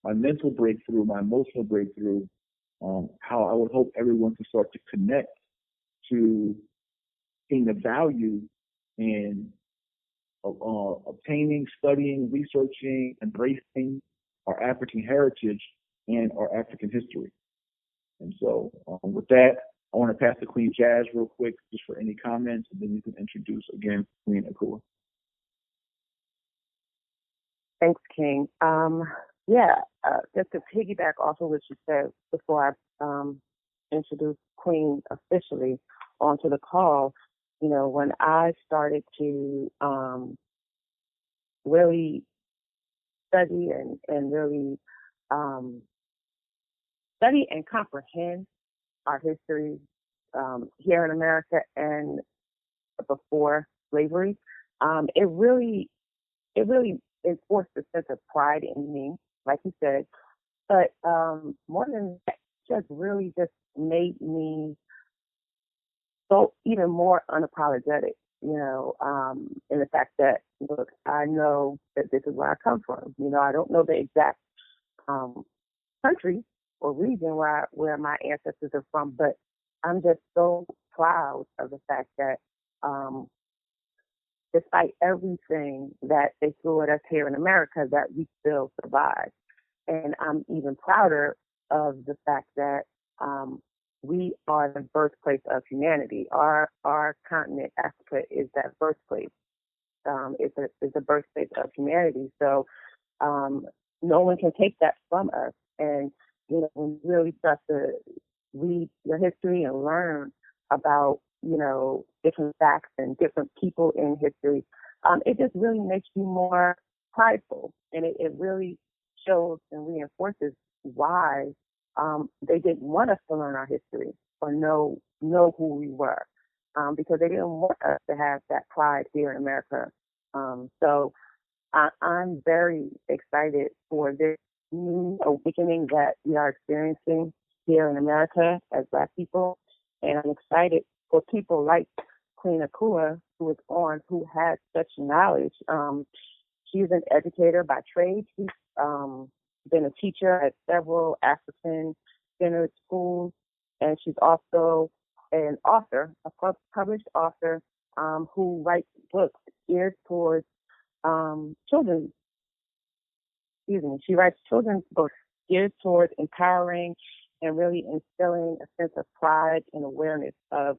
my mental breakthrough, my emotional breakthrough, how I would hope everyone can start to connect to seeing the value in obtaining, studying, researching, embracing our African heritage and our African history. And so, with that, I want to pass to Queen Jazz real quick, just for any comments, and then you can introduce again Queen Akua. Thanks, King. Just to piggyback off of what you said before I introduce Queen officially onto the call, when I started to really study and really study and comprehend our history here in America and before slavery, it really enforced a sense of pride in me, like you said. But more than that, just made me so even more unapologetic, in the fact that, look, I know that this is where I come from. I don't know the exact country or region where my ancestors are from, but I'm just so proud of the fact that despite everything that they threw at us here in America, that we still survived. And I'm even prouder of the fact that we are the birthplace of humanity. Our continent, Africa, is that birthplace. It's a birthplace of humanity. So no one can take that from us. And when we really start to read your history and learn about different facts and different people in history, it just really makes you more prideful, and it really shows and reinforces why they didn't want us to learn our history or know who we were, because they didn't want us to have that pride here in America. So I'm very excited for this new awakening that we are experiencing here in America as Black people, and I'm excited for people like Queen Akua, who is on, who has such knowledge. She's an educator by trade. She's been a teacher at several African-centered schools, and she's also an author, a published author, who writes books geared towards children. She writes children's books geared towards empowering and really instilling a sense of pride and awareness of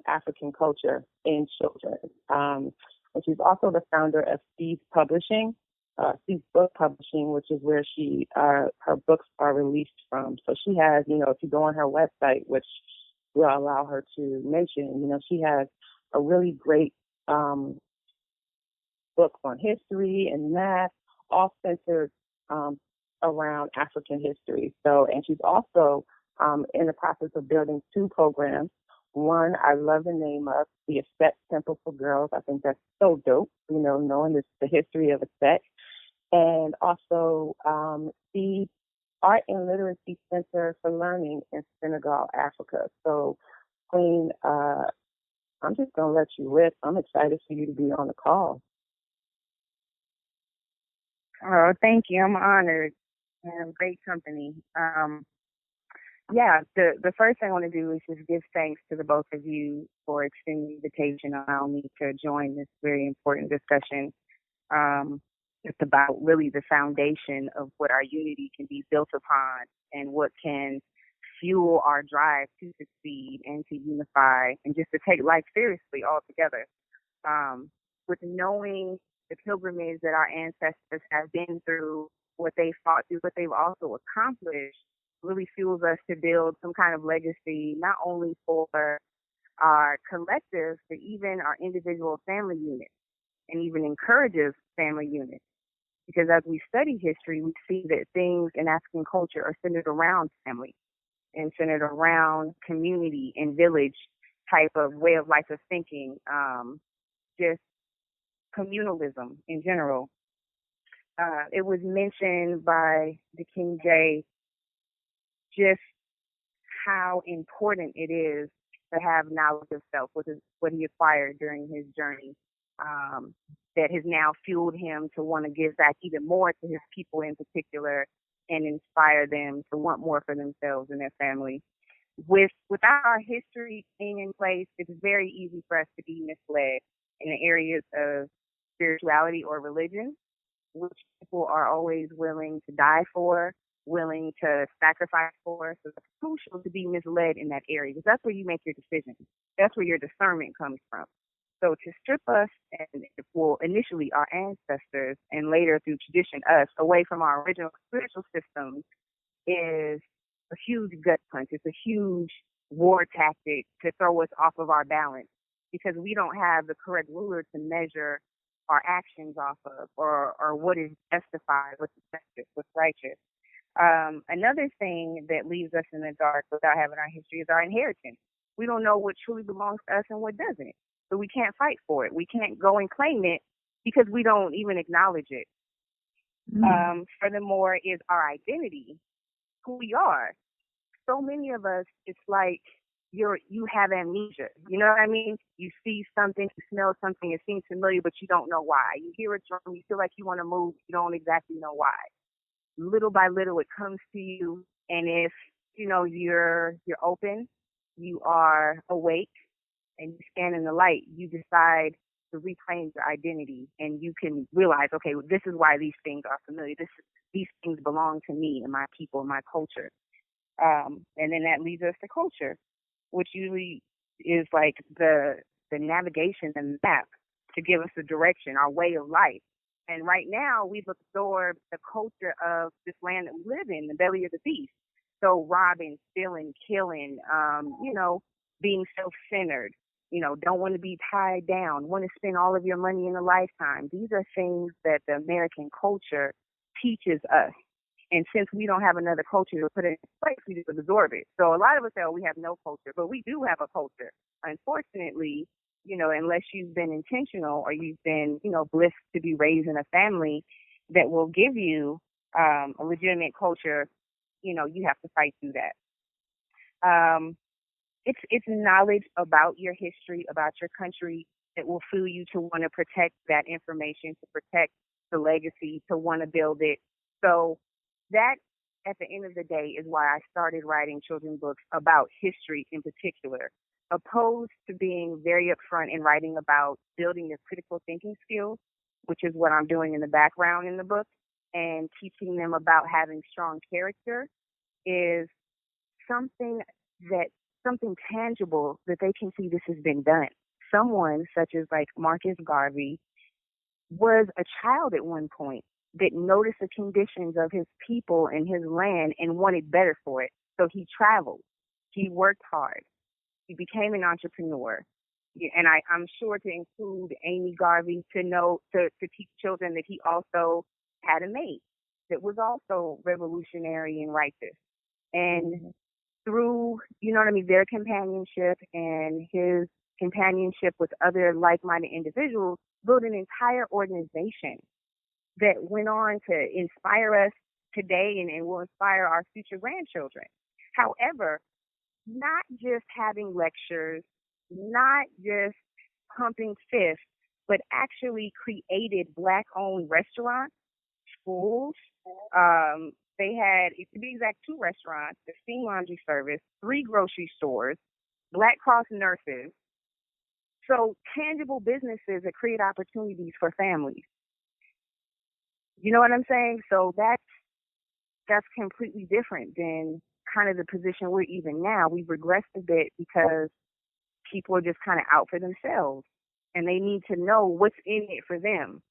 African culture in children. And she's also the founder of Steve's Publishing, Steve's Book Publishing, which is where her books are released from. So she has, if you go on her website, which we'll allow her to mention, she has a really great books on history and math, all centered around African history. So, and she's also in the process of building two programs. One, I love the name of the Aset Temple for Girls. I think that's so dope, knowing the history of Aset. And also the Art and Literacy Center for Learning in Senegal, Africa. So, Queen, I'm just going to let you rip. I'm excited for you to be on the call. Oh, thank you. I'm honored. And great company. The first thing I want to do is just give thanks to the both of you for extending the invitation, allowing me to join this very important discussion. It's about really the foundation of what our unity can be built upon and what can fuel our drive to succeed and to unify and just to take life seriously altogether. With knowing the pilgrimage that our ancestors have been through, what they fought through, what they've also accomplished, really fuels us to build some kind of legacy, not only for our collective, but even our individual family units, and even encourages family units. Because as we study history, we see that things in African culture are centered around family and centered around community and village type of way of life of thinking, just communalism in general. It was mentioned by the King J just how important it is to have knowledge of self, which is what he acquired during his journey that has now fueled him to want to give back even more to his people in particular and inspire them to want more for themselves and their family. Without our history being in place, it's very easy for us to be misled in the areas of spirituality or religion, which people are always willing to die for, willing to sacrifice for. So it's crucial to be misled in that area because that's where you make your decisions. That's where your discernment comes from. So to strip us, and well, initially our ancestors and later through tradition us, away from our original spiritual systems is a huge gut punch. It's a huge war tactic to throw us off of our balance because we don't have the correct ruler to measure our actions off of or what is justified, what's effective, what's righteous. Another thing that leaves us in the dark without having our history is our inheritance. We don't know what truly belongs to us and what doesn't. So we can't fight for it. We can't go and claim it because we don't even acknowledge it. Furthermore is our identity, who we are. So many of us, it's like you have amnesia. You know what I mean? You see something, you smell something, it seems familiar, but you don't know why. You hear a drum, you feel like you want to move, you don't exactly know why. Little by little, it comes to you, and if you're open, you are awake, and you stand in the light, you decide to reclaim your identity, and you can realize, okay, this is why these things are familiar. These things belong to me and my people and my culture. And then that leads us to culture, which usually is like the navigation and map to give us the direction, our way of life. And right now, we've absorbed the culture of this land that we live in, the belly of the beast. So robbing, stealing, killing, being self-centered, don't want to be tied down, want to spend all of your money in a lifetime. These are things that the American culture teaches us. And since we don't have another culture to put in place, we just absorb it. So a lot of us say, oh, we have no culture, but we do have a culture. Unfortunately, unless you've been intentional or you've been, blessed to be raised in a family that will give you a legitimate culture, you have to fight through that. It's knowledge about your history, about your country that will fuel you to want to protect that information, to protect the legacy, to want to build it. So that, at the end of the day, is why I started writing children's books about history in particular, opposed to being very upfront and writing about building your critical thinking skills, which is what I'm doing in the background in the book, and teaching them about having strong character is something tangible that they can see this has been done. Someone such as like Marcus Garvey was a child at one point that noticed the conditions of his people and his land and wanted better for it. So he traveled. He worked hard. He became an entrepreneur. And I'm sure to include Amy Garvey to teach children that he also had a mate that was also revolutionary and righteous. And through, their companionship and his companionship with other like-minded individuals, built an entire organization that went on to inspire us today and will inspire our future grandchildren. However, not just having lectures, not just pumping fists, but actually created Black-owned restaurants, schools. They had, to be exact, 2 restaurants, the steam laundry service, 3 grocery stores, Black Cross nurses. So tangible businesses that create opportunities for families. You know what I'm saying? So that's completely different than kind of the position we're even now. We've regressed a bit because people are just kind of out for themselves, and they need to know what's in it for them.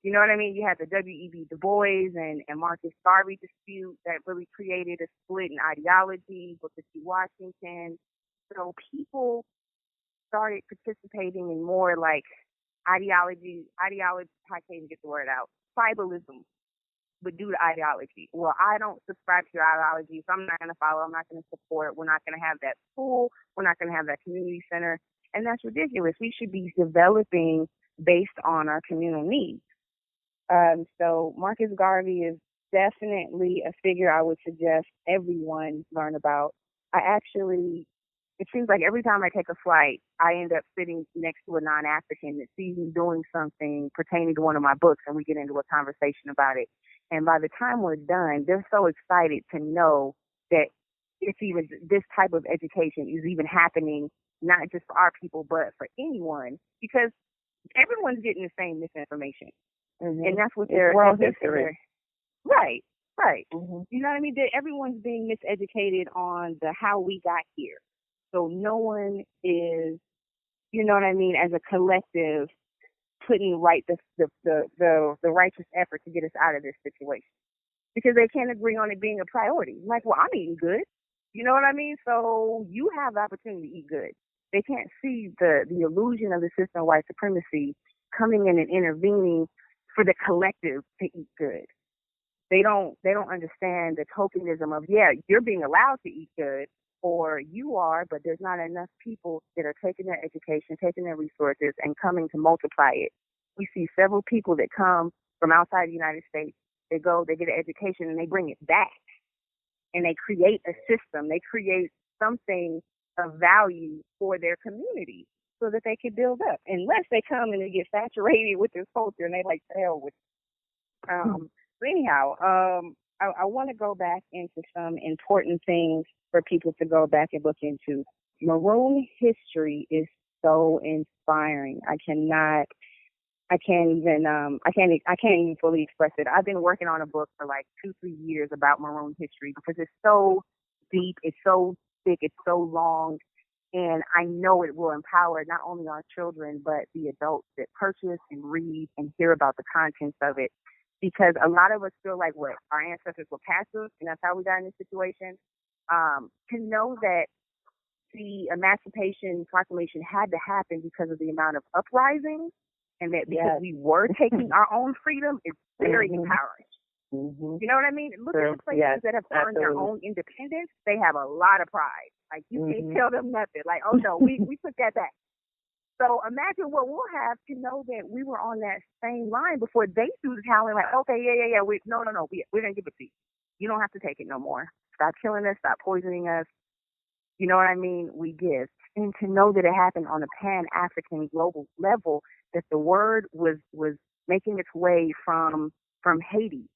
You know what I mean? You had the W.E.B. Du Bois and Marcus Garvey dispute that really created a split in ideology, Booker T. Washington. So people started participating in more like ideology, I can't even get the word out, tribalism, but due to ideology. Well, I don't subscribe to your ideology, so I'm not going to follow, I'm not going to support, we're not going to have that school, we're not going to have that community center, and that's ridiculous. We should be developing based on our communal needs. So Marcus Garvey is definitely a figure I would suggest everyone learn about. I actually It seems like every time I take a flight, I end up sitting next to a non-African that sees me doing something pertaining to one of my books, and we get into a conversation about it. And by the time we're done, they're so excited to know that it's even this type of education is even happening, not just for our people, but for anyone, because everyone's getting the same misinformation. Mm-hmm. And that's what it's world history. Right. Mm-hmm. You know what I mean? Everyone's being miseducated on the how we got here. So no one is, you know what I mean, as a collective, putting right the righteous effort to get us out of this situation, because they can't agree on it being a priority. Like, well, I'm eating good. You know what I mean? So you have the opportunity to eat good. They can't see the illusion of the system of white supremacy coming in and intervening for the collective to eat good. They don't understand the tokenism of, yeah, you're being allowed to eat good, or you are, but there's not enough people that are taking their education, taking their resources, and coming to multiply it. We see several people that come from outside the United States. They go, they get an education, and they bring it back, and they create a system. They create something of value for their community so that they can build up. Unless they come and they get saturated with this culture and they like to hell with it. So anyhow, I want to go back into some important things for people to go back and look into. Maroon history is so inspiring. I can't even fully express it. I've been working on a book for like 2-3 years about Maroon history because it's so deep, it's so thick, it's so long, and I know it will empower not only our children but the adults that purchase and read and hear about the contents of it. Because a lot of us feel like what our ancestors were passive, and that's how we got in this situation. To know that the Emancipation Proclamation had to happen because of the amount of uprisings, and that because we were taking our own freedom, is very empowering. Mm-hmm. You know what I mean? Look at the places that have earned their own independence. They have a lot of pride. Like, you can't tell them nothing. Like, oh no, we took that back. So imagine what we'll have to know that we were on that same line before they threw the towel in, like, okay, yeah. No. We're going to give it to you. You don't have to take it no more. Stop killing us. Stop poisoning us. You know what I mean? We give. And to know that it happened on a Pan-African global level, that the word was making its way from Haiti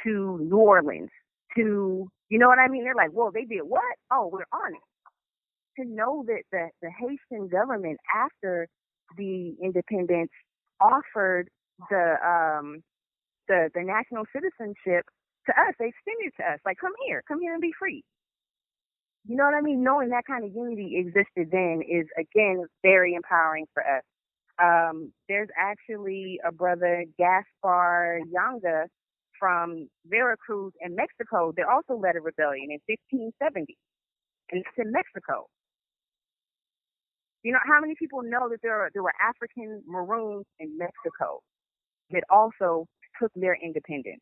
to New Orleans to, you know what I mean? They're like, whoa, they did what? Oh, we're on it. To know that the Haitian government, after the independence, offered the national citizenship to us. They extended it to us, like, come here and be free. You know what I mean? Knowing that kind of unity existed then is, again, very empowering for us. There's actually a brother, Gaspar Yanga, from Veracruz in Mexico, that also led a rebellion in 1570, and it's in Mexico. You know, how many people know that there were African Maroons in Mexico that also took their independence?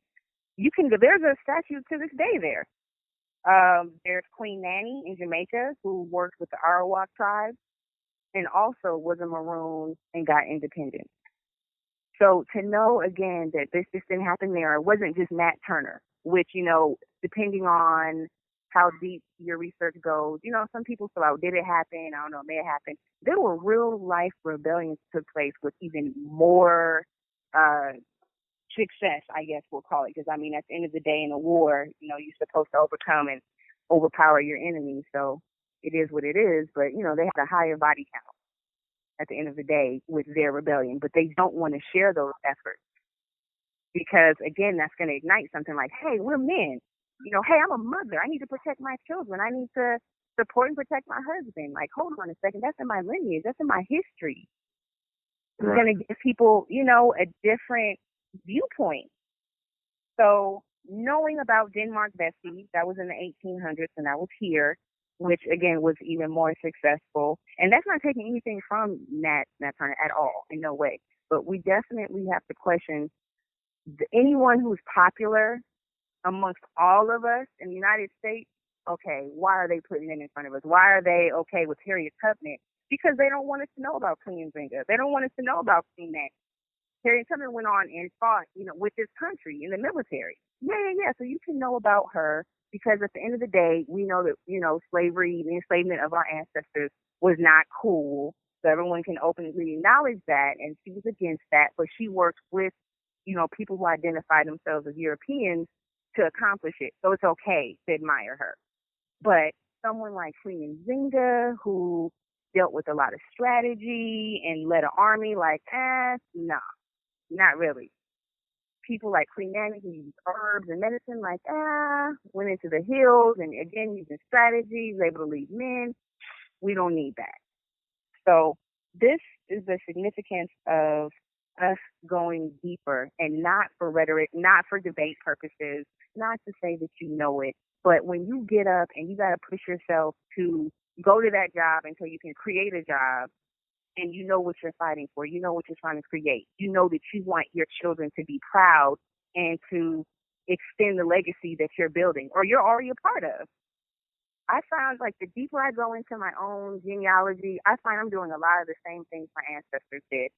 There's a statue to this day there. There's Queen Nanny in Jamaica, who worked with the Arawak tribe and also was a Maroon and got independence. So to know, again, that this just didn't happen there, it wasn't just Nat Turner, which, you know, depending on how deep your research goes, you know, some people feel like, did it happen? I don't know, may it happen. There were real life rebellions took place with even more success, I guess we'll call it. Because, I mean, at the end of the day in a war, you know, you're supposed to overcome and overpower your enemy. So it is what it is. But, you know, they had a higher body count at the end of the day with their rebellion. But they don't want to share those efforts. Because, again, that's going to ignite something like, hey, we're men. You know, hey, I'm a mother. I need to protect my children. I need to support and protect my husband. Like, hold on a second. That's in my lineage. That's in my history. It's going to give people, you know, a different viewpoint. So knowing about Denmark Vesey, that was in the 1800s, and that was here, which, again, was even more successful. And that's not taking anything from Nat Turner at all, in no way. But we definitely have to question anyone who's popular amongst all of us in the United States. Okay, why are they putting them in front of us? Why are they okay with Harriet Tubman? Because they don't want us to know about Queen Zinga. They don't want us to know about Queen Nanny. Harriet Tubman went on and fought, you know, with this country in the military. Yeah. So you can know about her because at the end of the day, we know that, slavery, the enslavement of our ancestors was not cool. So everyone can openly acknowledge that, and she was against that, but she worked with, people who identify themselves as Europeans to accomplish it. So it's okay to admire her. But someone like Queen Nzinga, who dealt with a lot of strategy and led an army, no, not really. People like Queen Anne, who used herbs and medicine, went into the hills and again using strategy, was able to lead men. We don't need that. So this is the significance of us going deeper, and not for rhetoric, not for debate purposes, not to say that you know it, but when you get up and you got to push yourself to go to that job until you can create a job, and you know what you're fighting for, you know what you're trying to create, you know that you want your children to be proud and to extend the legacy that you're building or you're already a part of. I found the deeper I go into my own genealogy, I find I'm doing a lot of the same things my ancestors did.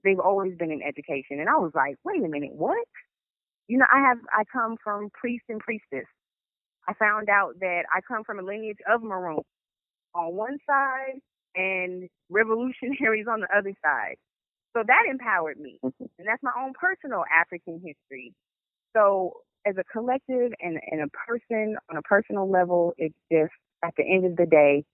They've always been in education. And I was like, wait a minute, what? I come from priest and priestess. I found out that I come from a lineage of maroons on one side and revolutionaries on the other side. So that empowered me. And that's my own personal African history. So as a collective and a person on a personal level, it's just, at the end of the day,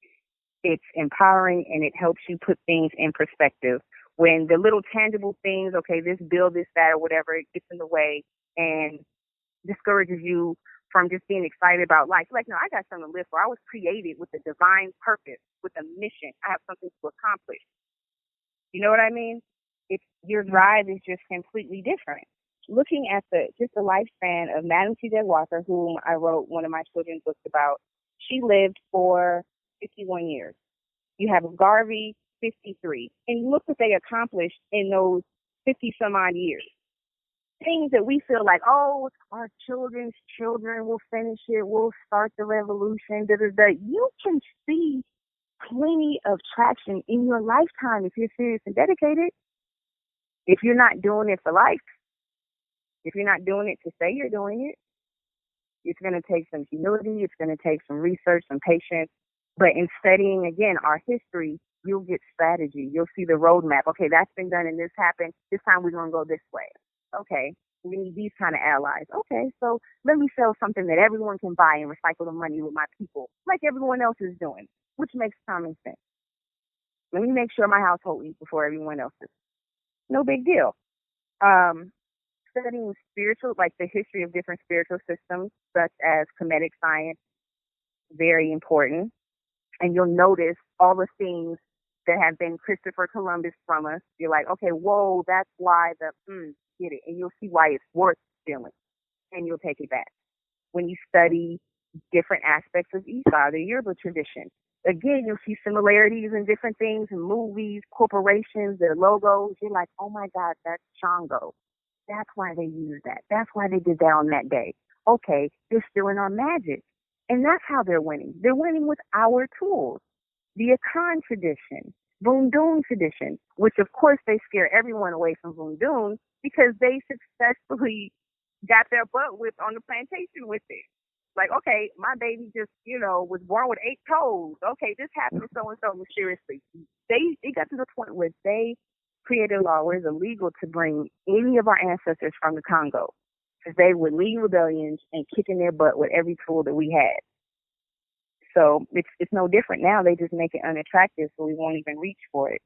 it's empowering and it helps you put things in perspective. When the little tangible things, okay, this bill, this, that, or whatever, it gets in the way and discourages you from just being excited about life. No, I got something to live for. I was created with a divine purpose, with a mission. I have something to accomplish. You know what I mean? Your drive is just completely different. Looking at the lifespan of Madam C.J. Walker, whom I wrote one of my children's books about, she lived for 51 years. You have Garvey, 53. And look what they accomplished in those 50 some odd years. Things that we feel like, oh, our children's children will finish it, we'll start the revolution, You can see plenty of traction in your lifetime if you're serious and dedicated. If you're not doing it for life, if you're not doing it to say you're doing it, it's going to take some humility, it's going to take some research, some patience. But in studying, again, our history, you'll get strategy. You'll see the roadmap. Okay, that's been done and this happened. This time we're going to go this way. Okay, we need these kind of allies. Okay, so let me sell something that everyone can buy and recycle the money with my people, like everyone else is doing, which makes common sense. Let me make sure my household eats before everyone else's. No big deal. Studying spiritual, the history of different spiritual systems, such as Kemetic science, very important. And you'll notice all the things that have been Christopher Columbus from us. You're like, okay, whoa, that's why get it. And you'll see why it's worth stealing. And you'll take it back. When you study different aspects of Esau, the Yoruba tradition, again, you'll see similarities in different things in movies, corporations, their logos. You're like, oh my God, that's Shango. That's why they use that. That's why they did that on that day. Okay, they're stealing our magic. And that's how they're winning. They're winning with our tools. The Akan tradition, Voodoo tradition, which of course they scare everyone away from Voodoo because they successfully got their butt whipped on the plantation with it. Like, okay, my baby just, was born with 8 toes. Okay, this happened so mysteriously. It got to the point where they created a law where it's illegal to bring any of our ancestors from the Congo, because they would lead rebellions and kick in their butt with every tool that we had. So it's no different now. They just make it unattractive, so we won't even reach for it.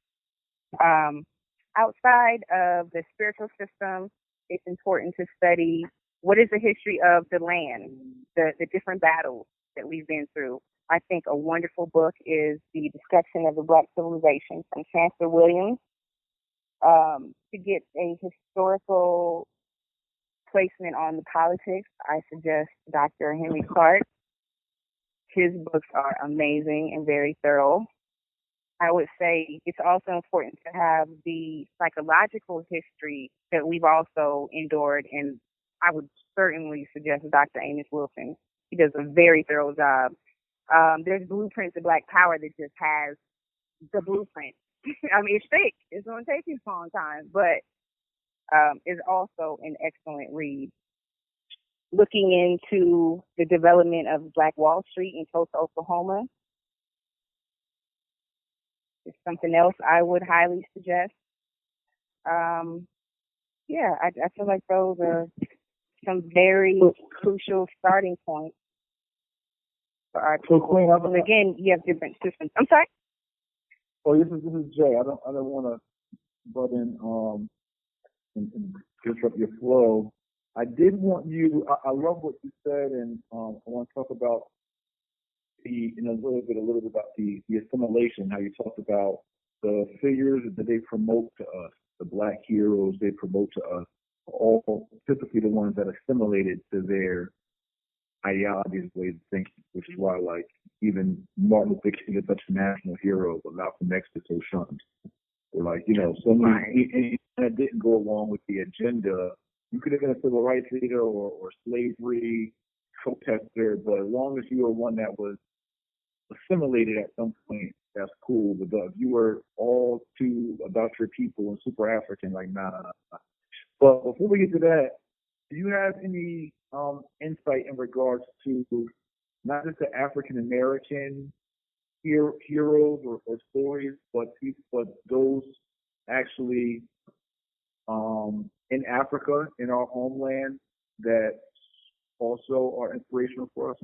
Outside of the spiritual system, it's important to study what is the history of the land, the different battles that we've been through. I think a wonderful book is The Destruction of the Black Civilization from Chancellor Williams. To get a historical placement on the politics, I suggest Dr. Henry Clark. His books are amazing and very thorough. I would say it's also important to have the psychological history that we've also endured, and I would certainly suggest Dr. Amos Wilson. He does a very thorough job. There's Blueprints of Black Power that just has the blueprint. I mean, it's thick. It's going to take you a long time, but it's also an excellent read. looking into the development of Black Wall Street in Tulsa, Oklahoma is something else I would highly suggest. Yeah, I feel like those are some very crucial starting points for our So, people. Queen, And again, you have different systems. I'm sorry? oh, this is Jay. I don't want to butt in and disrupt your flow. I did want you. I love what you said, and I want to talk about a little bit about the assimilation. How you talked about the figures that they promote to us, the Black heroes they promote to us, all typically the ones that assimilated to their ideologies, ways of thinking, which is why, like, even Martin Luther King is such a national hero, but Malcolm X is so shunned. Or, like, so many, and that didn't go along with the agenda. You could have been a civil rights leader or slavery protester, but as long as you were one that was assimilated at some point, that's cool. But if you were all too about your people and super African, like, nah. But before we get to that, do you have any insight in regards to not just the African American heroes or stories, but those actually in Africa, in our homeland, that also are inspirational for us?